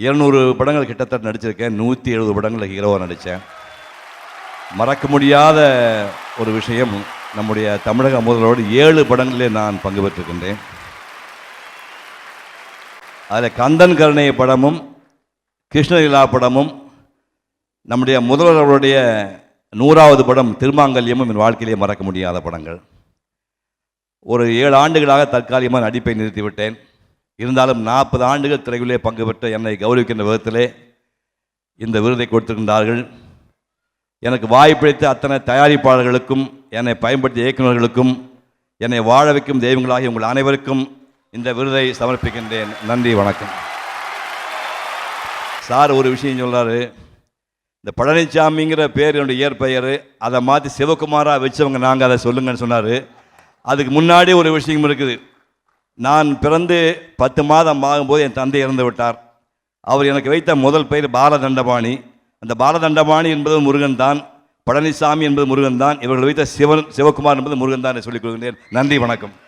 200 படங்கள் கிட்டத்தட்ட நடிச்சிருக்கேன். 170 படங்களில் ஹீரோவாக நடித்தேன். மறக்க முடியாத ஒரு விஷயம், நம்முடைய தமிழக முதல்வரோடு 7 படங்களிலே நான் பங்கு பெற்றிருக்கின்றேன். அதில் கந்தன் கருணை படமும் கிருஷ்ணலீலா படமும் நம்முடைய முதல்வர்களுடைய 100வது படம் திருமாங்கல்யமும் என் வாழ்க்கையிலே மறக்க முடியாத படங்கள். ஒரு 7 ஆண்டுகளாக தற்காலிகமாக நடிப்பை நிறுத்திவிட்டேன். இருந்தாலும் 40 ஆண்டுகள் திரையுள்ளே பங்கு பெற்ற என்னை கௌரவிக்கின்ற விதத்திலே இந்த விருதை கொடுத்திருக்கின்றார்கள். எனக்கு வாய்ப்பளித்த அத்தனை தயாரிப்பாளர்களுக்கும், என்னை பயன்படுத்திய இயக்குநர்களுக்கும், என்னை வாழ வைக்கும் தெய்வங்களாகி உங்கள் அனைவருக்கும் இந்த விருதை சமர்ப்பிக்கின்றேன். நன்றி, வணக்கம். சார் ஒரு விஷயம் சொல்கிறாரு, இந்த பழனிசாமிங்கிற பேர் என்னுடைய இயற்பெயர், அதை மாற்றி சிவகுமாராக வச்சவங்க நாங்கள், அதை சொல்லுங்கன்னு சொன்னார். அதுக்கு முன்னாடி ஒரு விஷயம் இருக்குது. நான் பிறந்து 10 மாதம் ஆகும்போது என் தந்தை இறந்து விட்டார். அவர் எனக்கு வைத்த முதல் பெயர் பாலதண்டபாணி. அந்த பாலதண்டபாணி என்பது முருகன் தான், பழனிசாமி என்பது முருகன் தான், இவர்கள் வைத்த சிவகுமார் என்பது முருகன் தான் சொல்லிக் கொள்கின்றேன். நன்றி, வணக்கம்.